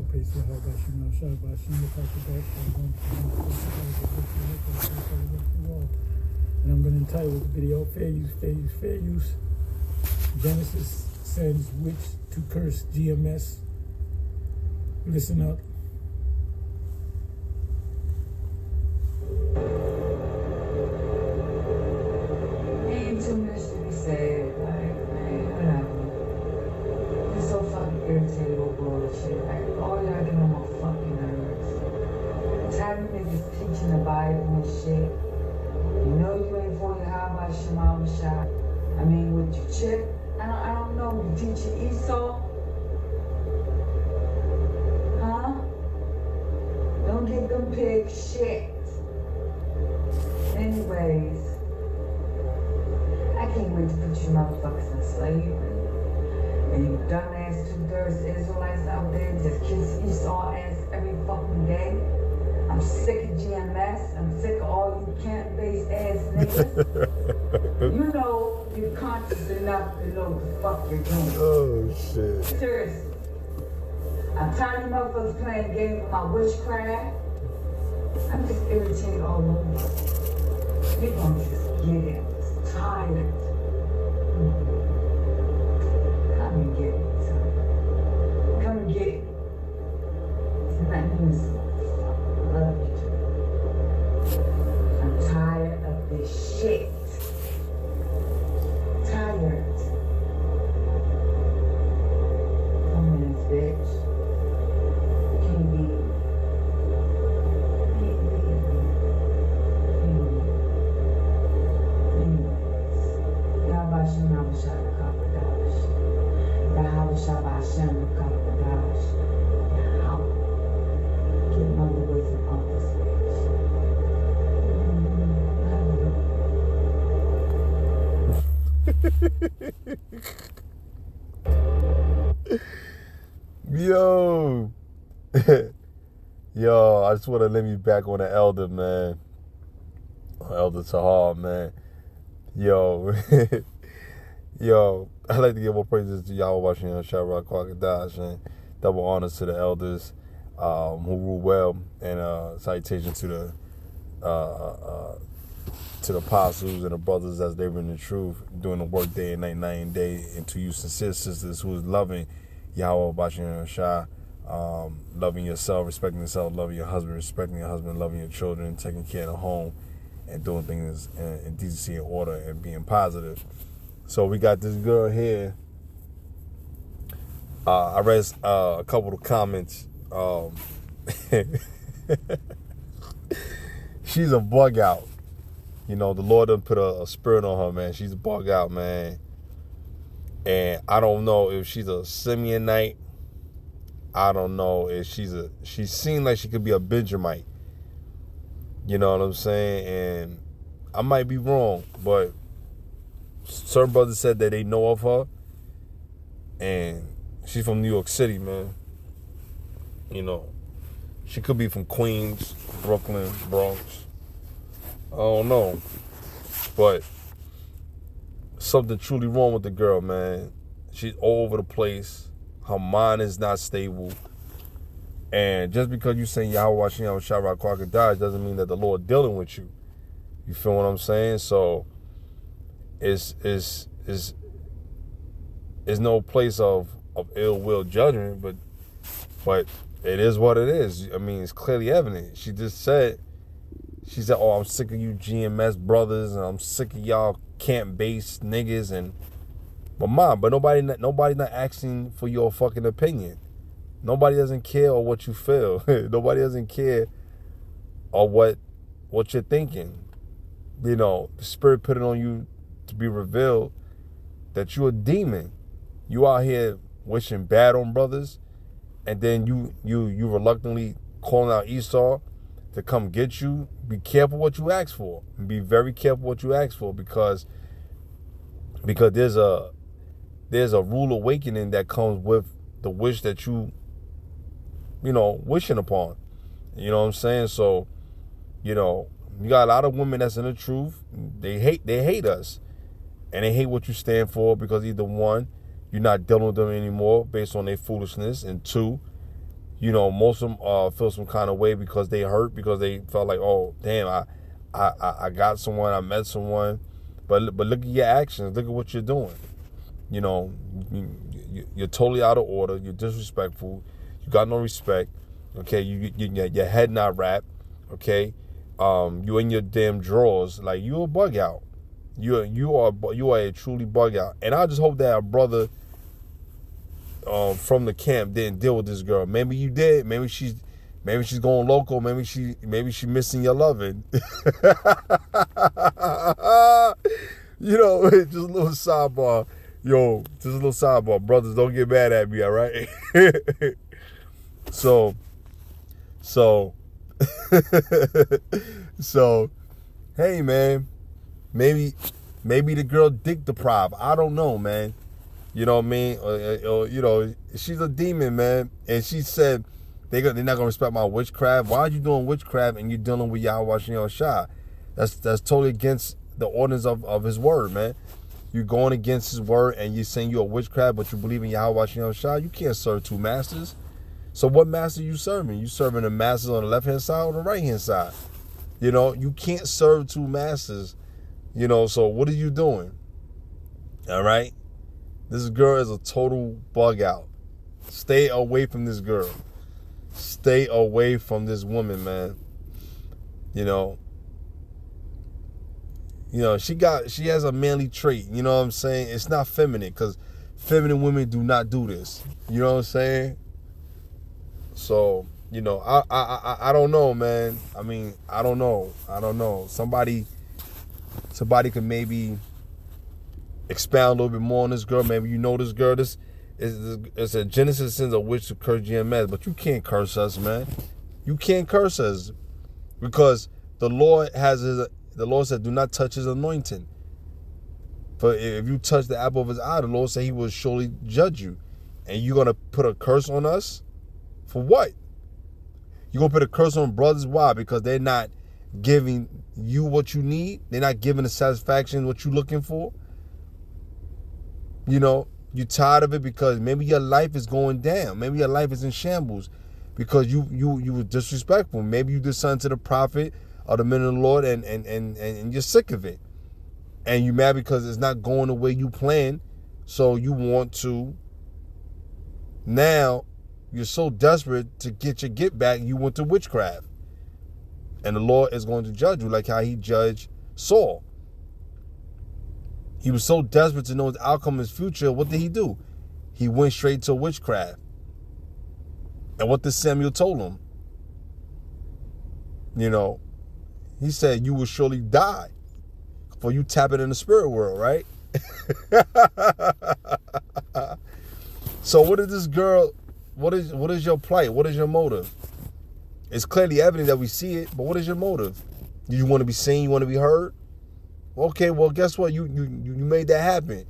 Praise the Lord, Bashim, Shah, Bashim, the Pastor, and I'm going to entitle the video, Fair Use, Fair Use, Fair Use. Genesis sends witch to curse GMS. Listen up. Ain't too much to be said, like, man, whatever. I'm so fucking irritated with bullshit. Like, all y'all get on my fucking nerves. Tired of niggas teaching the Bible and shit. You know you ain't for your how about Shema Shah. I mean, with your chip, I don't know, you teaching Esau? Huh? Don't get them pigs shit. Anyways, I can't wait to put you motherfuckers in slavery. And you dumbass 2/3 Israelites out there just kiss Esau ass every fucking day. I'm sick of GMS. I'm sick of all you camp-based ass niggas. You know you're conscious enough to know what the fuck you're doing. Oh, shit. Seriously. I'm tired of motherfuckers playing games with my witchcraft. I'm just irritated all over. We gonna just get it. I'm tired. Come and get me, son. Come and get me. It's nothing useful. I love you too. I'm tired of this shit. Tired. Come in, bitch. You can't beat me. Yo. Yo, I just want to let me back on the elder, man. Elder Tahar, man. Yo. Yo, I'd like to give more praises to Yahweh watching Shadrach, Kwakadash, and double honors to the elders who rule well, and salutation to the apostles and the brothers as they were in the truth, doing the work day and night and day, and to you sincere sisters who is loving Yahweh watching Shah, loving yourself, respecting yourself, loving your husband, respecting your husband, loving your children, taking care of the home, and doing things in decency and order and being positive. So we got this girl here. I read a couple of comments. She's a bug out. You know, the Lord done put a spirit on her, man. She's a bug out, man. And I don't know if she's a Simeonite. I don't know if she seemed like she could be a Benjamite. You know what I'm saying? And I might be wrong, but certain brothers said that they know of her. And she's from New York City, man. You know, she could be from Queens, Brooklyn, Bronx. I don't know. But something truly wrong with the girl, man. She's all over the place. Her mind is not stable. And just because you saying Yahweh watching Yahweh Shadrach Kwakadash doesn't mean that the Lord dealing with you. You feel what I'm saying? So it's no place of ill will judgment, but it is what it is. I mean, it's clearly evident. She said, oh, I'm sick of you GMS brothers, and I'm sick of y'all camp-based niggas, but nobody's not asking for your fucking opinion. Nobody doesn't care or what you feel. Nobody doesn't care or what you're thinking. You know, the Spirit put it on you to be revealed that you're a demon. You out here wishing bad on brothers, and then you reluctantly calling out Esau to come get you. Be careful what you ask for. Be very careful what you ask for, because there's a rude awakening that comes with the wish that you wishing upon. You know what I'm saying? So, you know, you got a lot of women that's in the truth. They hate us. And they hate what you stand for, because either one, you're not dealing with them anymore based on their foolishness, and two, You know, most of them feel some kind of way because they hurt, because they felt like, oh, damn, I got someone, I met someone. But look at your actions. Look at what you're doing. You know, you're totally out of order. You're disrespectful. You got no respect. Okay, your head not wrapped. Okay, you in your damn drawers. Like, you a bug out. You are a truly bug out. And I just hope that a brother from the camp didn't deal with this girl. Maybe you did. Maybe she's going local. Maybe she missing your loving. You know, just a little sidebar. Yo, just a little sidebar. Brothers, don't get mad at me, all right? So, hey, man, maybe the girl dick deprived. I don't know, man. You know what I mean? Or, you know, she's a demon, man. And she said they're not going to respect my witchcraft. Why are you doing witchcraft and you dealing with Yahweh Shem Shah? That's totally against the ordinance of his word, man. You're going against his word and you're saying you're a witchcraft, but you believe in Yahweh Shem Shah. You can't serve two masters. So what master you serving? You serving the masters on the left-hand side or the right-hand side? You know, you can't serve two masters. You know, so what are you doing? All right? This girl is a total bug out. Stay away from this girl. Stay away from this woman, man. You know, she has a manly trait. You know what I'm saying? It's not feminine, because feminine women do not do this. You know what I'm saying? So, you know, I don't know, man. I mean, I don't know. Somebody could maybe expound a little bit more on this girl. Maybe you know this girl. This is a Genesis sins a witch to curse GMS, but you can't curse us, man. You can't curse us, because the Lord said, do not touch his anointing. For if you touch the apple of his eye, the Lord said he will surely judge you. And you're going to put a curse on us? For what? You're going to put a curse on brothers? Why? Because they're not giving you what you need. They're not giving the satisfaction what you're looking for. You know, you're tired of it because maybe your life is going down. Maybe your life is in shambles because you were disrespectful. Maybe you did something to the prophet or the men of the Lord and you're sick of it. And you're mad because it's not going the way you planned. So you want to, now you're so desperate to get your get back, you went to witchcraft. And the Lord is going to judge you like how he judged Saul. He was so desperate to know his outcome, his future. What did he do? He went straight to witchcraft. And what did Samuel told him? You know, he said, you will surely die, for you tap it in the spirit world, right? So what is this girl, what is your plight? What is your motive? It's clearly evident that we see it, but what is your motive? Do you want to be seen? You want to be heard? Okay, well, guess what? You made that happen.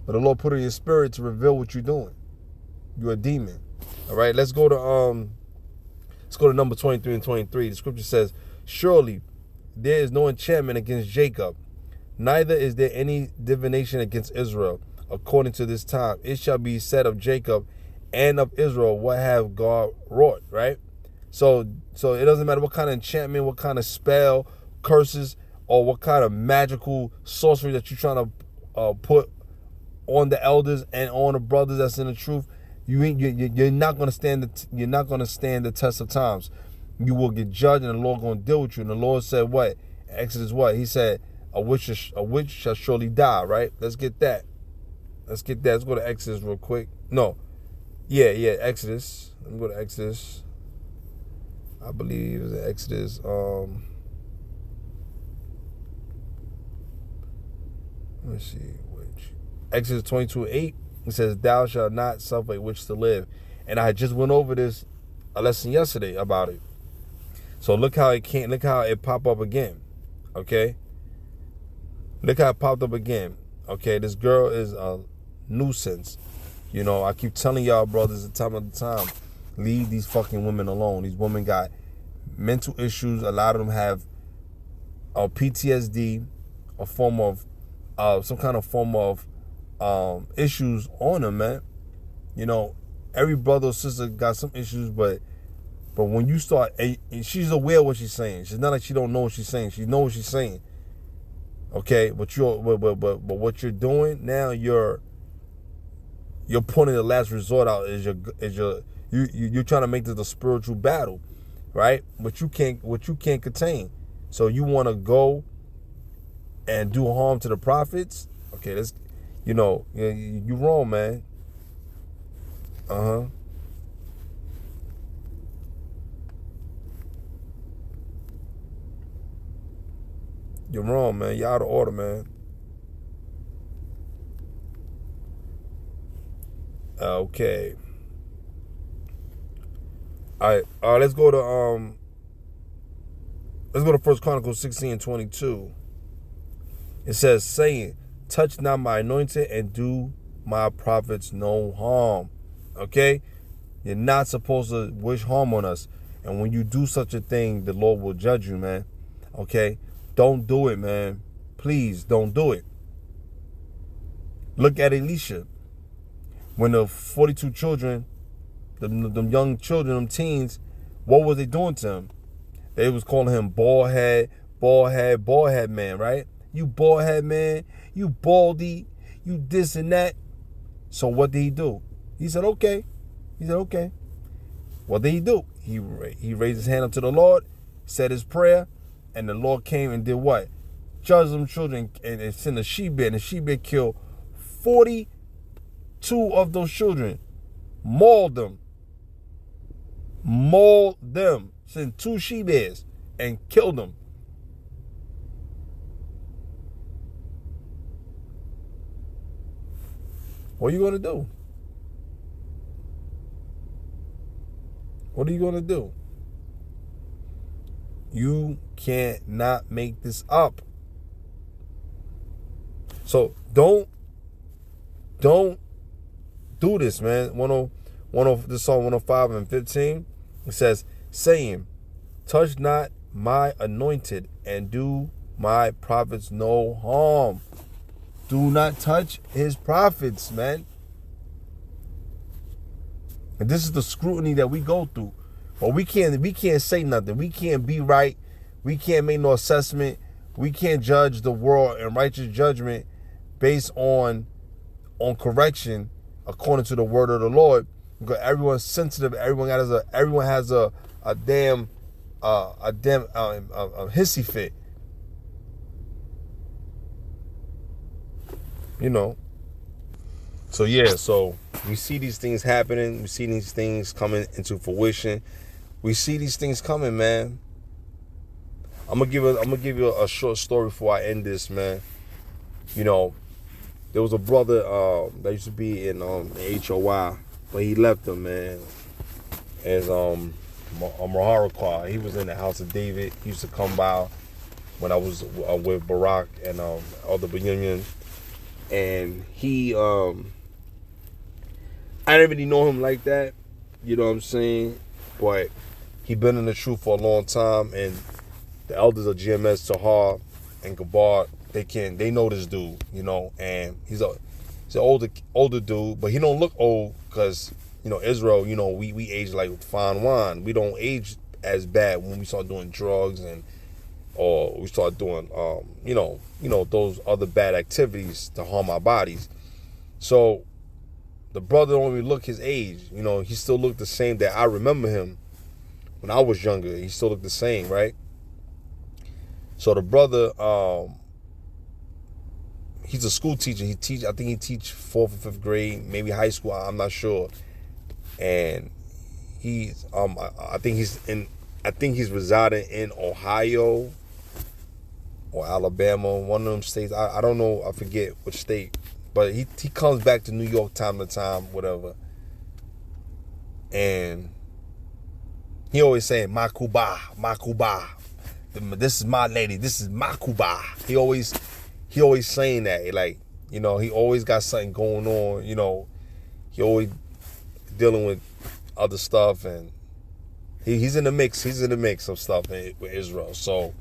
But the Lord put it in your spirit to reveal what you're doing. You're a demon. All right, let's go to number 23 and 23. The scripture says, surely there is no enchantment against Jacob, neither is there any divination against Israel. According to this time, it shall be said of Jacob and of Israel, what have God wrought, right? So it doesn't matter what kind of enchantment, what kind of spell, curses, or what kind of magical sorcery that you're trying to put on the elders and on the brothers that's in the truth. You're not going to stand the test of times. You will get judged, and the Lord going to deal with you. And the Lord said what? Exodus what? He said a witch shall surely die. Right? Let's get that. Let's go to Exodus real quick. No, yeah, Exodus. Let me go to Exodus. I believe it was Exodus. Let's see, which Exodus 22:8. It says, "Thou shalt not suffer a witch to live." And I just went over this a lesson yesterday about it. So look how it popped up again. Okay. Look how it popped up again. Okay, this girl is a nuisance. You know, I keep telling y'all, brothers, at time of the time, leave these fucking women alone. These women got mental issues. A lot of them have PTSD, a form of some kind of form of issues on them, man. You know, every brother or sister got some issues, but when you start, and she's aware of what she's saying. She's not like she don't know what she's saying. She knows what she's saying. Okay, but what you're doing now, you're pointing the last resort out. You're trying to make this a spiritual battle, right? What you can't contain. So you want to go and do harm to the prophets? Okay, that's, you're wrong, man. You're wrong, man. You're out of order, man. Okay. All right. Let's go to 1 Chronicles 16:22. It says, saying, touch not my anointed and do my prophets no harm. Okay? You're not supposed to wish harm on us. And when you do such a thing, the Lord will judge you, man. Okay? Don't do it, man. Please don't do it. Look at Elisha. When the 42 children, them young children, them teens, what was they doing to him? They was calling him bald head man, right? You bald head man, you baldy, you this and that. So what did he do? He said, okay. What did he do? He raised his hand up to the Lord, said his prayer, and the Lord came and did what? Judged them children and sent a she-bear, and the she-bear killed 42 of those children. Mauled them. Sent 2 she-bears and killed them. What are you going to do? What are you going to do? You can't not make this up. So don't do this, man. This Psalm 105 and 15, it says, saying, touch not my anointed and do my prophets no harm. Do not touch his prophets, man. And this is the scrutiny that we go through. But we can't say nothing. We can't be right. We can't make no assessment. We can't judge the world in righteous judgment based on correction according to the word of the Lord. Because everyone's sensitive. Everyone has a damn hissy fit. So we see these things happening. We see these things coming into fruition. We see these things coming, man. I'm gonna give you a short story before I end this, man. There was a brother that used to be in HOI, but he left them, man. As Maharakwa. He was in the House of David. He used to come by when I was with Barack and other Benyamin. And he, I didn't really know him like that, you know what I'm saying? But he been in the truth for a long time, and the elders of GMS, Tahar and Gabar, they know this dude, and he's an older dude, but he don't look old because, Israel, we age like fine wine. We don't age as bad when we start doing drugs or we start doing, those other bad activities to harm our bodies. So the brother don't even look his age. He still looked the same that I remember him when I was younger. He still looked the same, right? So the brother, he's a school teacher. I think he teach 4th or 5th grade, maybe high school. I'm not sure. And he's, I think he's residing in Ohio or Alabama, one of them states. I don't know. I forget which state. But he comes back to New York time to time, whatever. And he always saying, Makuba. This is my lady. This is Makuba. He always saying that. Like, he always got something going on. He always dealing with other stuff. And he's in the mix. He's in the mix of stuff with Israel. So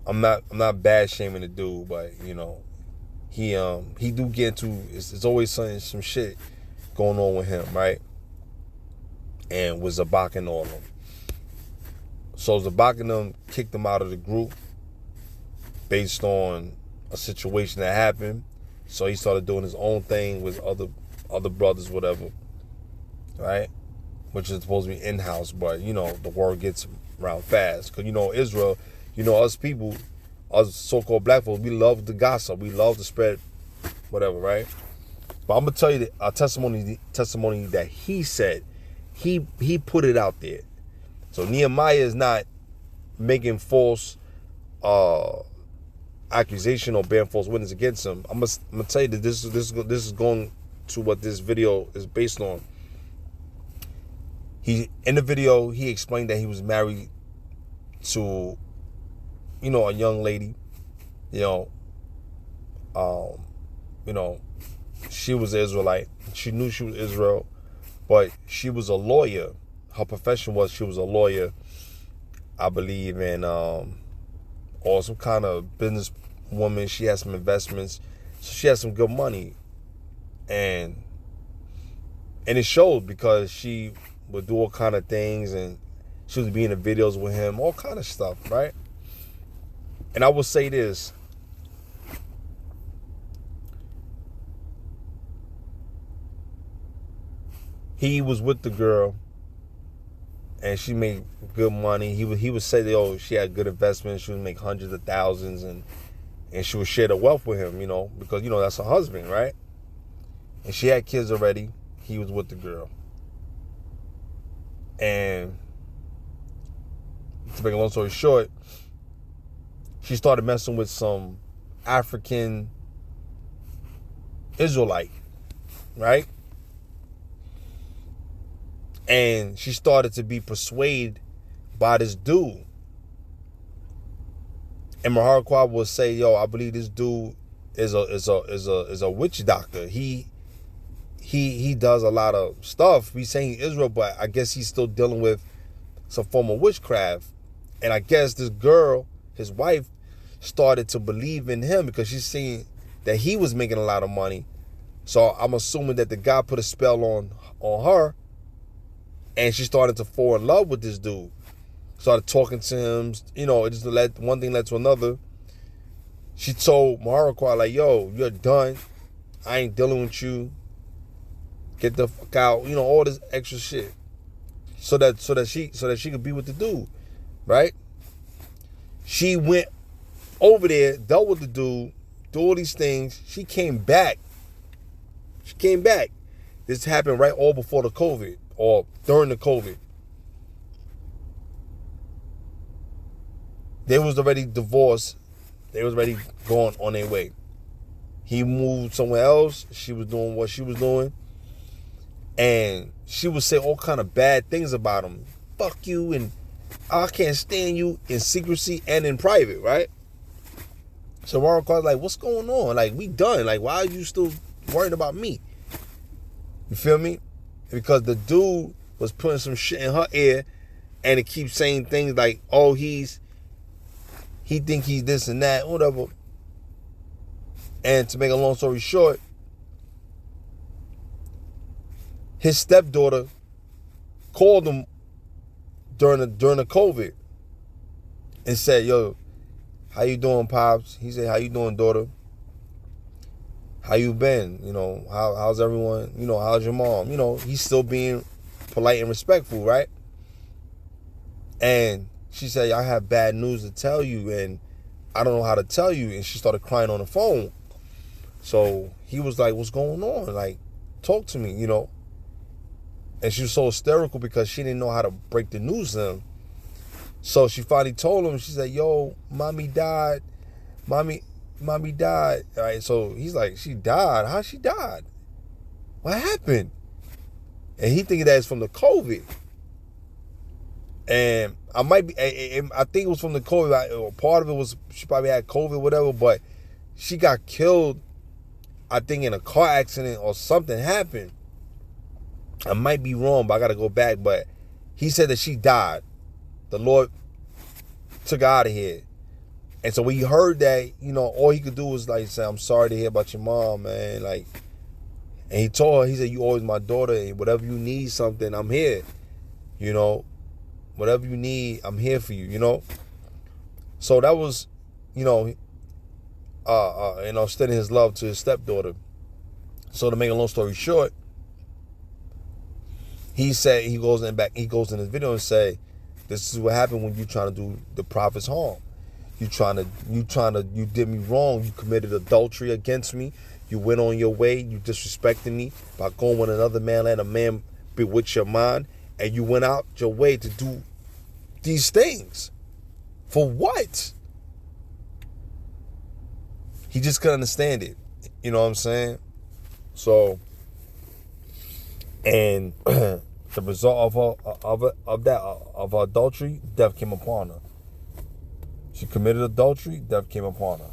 I'm not bad shaming the dude, but he do get into, it's always some shit going on with him, right? And was Zabaking on him. So Zabaking them kicked him out of the group based on a situation that happened. So he started doing his own thing with other brothers, whatever, right? Which is supposed to be in-house, but the word gets around fast. Because Israel, us people, us so-called black folks, we love the gossip, we love to spread whatever, right? But I'm gonna tell you a testimony that he said, he put it out there. So Nehemiah is not making false accusation or bearing false witness against him. I'm gonna tell you that this is going to what this video is based on. In the video he explained that he was married to a young lady. She was an Israelite. She knew she was Israel, but she was a lawyer. Her profession was she was a lawyer, I believe, and or some kind of business woman. She had some investments, so she had some good money, and it showed because she would do all kind of things, and she was being in videos with him, all kind of stuff, right? And I will say this. He was with the girl, and she made good money. He would say, she had good investments. She would make hundreds of thousands, and she would share the wealth with him, because that's her husband, right? And she had kids already. He was with the girl, and to make a long story short, she started messing with some African Israelite, right? And she started to be persuaded by this dude. And Maharquad will say, I believe this dude is a witch doctor. He does a lot of stuff. He's saying Israel, but I guess he's still dealing with some form of witchcraft. And I guess this girl, his wife, started to believe in him because she's seeing that he was making a lot of money. So I'm assuming that the guy put a spell on her. And she started to fall in love with this dude. Started talking to him. It just one thing led to another. She told Maharquad, you're done. I ain't dealing with you. Get the fuck out. All this extra shit. So that she could be with the dude. Right? She went over there, dealt with the dude, do all these things. She came back. This happened right all before the COVID. Or during the COVID. They was already divorced. They was already going on their way. He moved somewhere else. She was doing what she was doing. And she would say all kind of bad things about him. Fuck you, and I can't stand you, in secrecy and in private, right? So Maharquad's like, what's going on? We done. Why are you still worrying about me? You feel me? Because the dude was putting some shit in her ear, and it keeps saying things like, he think he's this and that, whatever. And to make a long story short, his stepdaughter called him during the COVID and said, how you doing, Pops? He said, how you doing, daughter? How you been? How's everyone? How's your mom? He's still being polite and respectful, right? And she said, I have bad news to tell you, and I don't know how to tell you. And she started crying on the phone. So he was like, what's going on? Talk to me, And she was so hysterical because she didn't know how to break the news to him. So she finally told him, she said, mommy died. Mommy died. All right, so he's like, she died? How she died? What happened? And he thinking that it's from the COVID. And I think it was from the COVID. Part of it was she probably had COVID, whatever, but she got killed, I think, in a car accident or something happened. I might be wrong, but I got to go back. But he said that she died. The Lord took her out of here. And so when he heard that, all he could do was say, I'm sorry to hear about your mom, man. And he told her, he said, you always my daughter, and whatever you need something, I'm here. You know, whatever you need, I'm here for you, you know. So that was, you know, extending his love to his stepdaughter. So to make a long story short, he said, he goes in his video and say, this is what happened when you trying to do the prophet's harm. You did me wrong. You committed adultery against me. You went on your way. You disrespected me by going with another man, letting a man bewitch your mind. And you went out your way to do these things. For what? He just couldn't understand it. You know what I'm saying? So, and the result of her adultery, death came upon her. She committed adultery, death came upon her.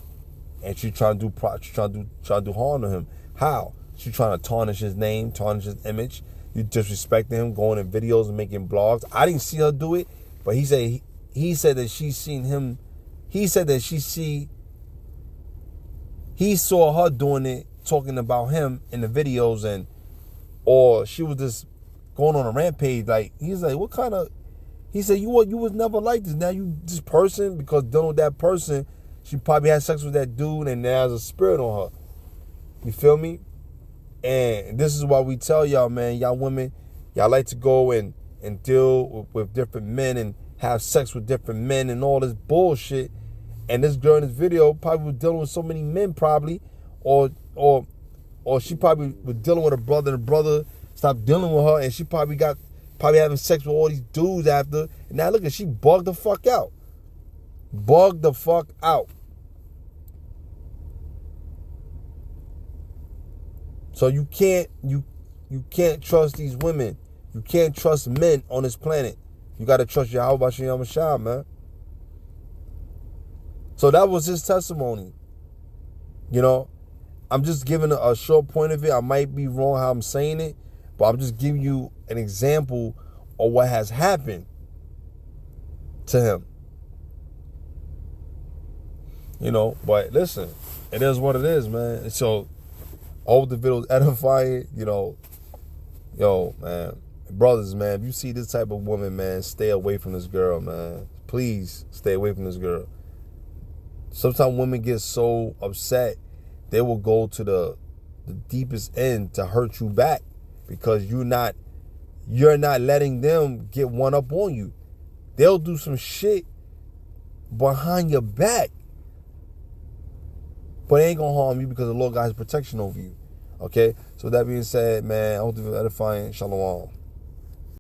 And she trying to do harm to him. How? She trying to tarnish his name, tarnish his image. You disrespecting him, going in videos and making blogs. I didn't see her do it, but he said that she seen him. He said that he saw her doing it, talking about him in the videos, or she was just going on a rampage. Like, he's like, what kind of? He said, you was never like this. Now you this person, because dealing with that person, she probably had sex with that dude, and there's a spirit on her. You feel me? And this is why we tell y'all, man, y'all women, y'all like to go and deal with different men and have sex with different men and all this bullshit. And this girl in this video probably was dealing with so many men, probably, or she probably was dealing with a brother, and the brother stopped dealing with her, and she probably having sex with all these dudes after. And now look at, she bugged the fuck out. Bugged the fuck out. So you can't trust these women. You can't trust men on this planet. You got to trust Yahweh Shem Shah, man. So that was his testimony. You know, I'm just giving a short point of it. I might be wrong how I'm saying it, but I'm just giving you an example of what has happened to him. You know, but listen, it is what it is, man. So, I hope the video's edifying. You know, yo, man, brothers, man, if you see this type of woman, man, stay away from this girl, man. Please stay away from this girl. Sometimes women get so upset, they will go to the deepest end to hurt you back, because you're not letting them get one up on you. They'll do some shit behind your back, but it ain't gonna harm you because the Lord got his protection over you. Okay? So with that being said, man, I hope to be edifying. Shalom.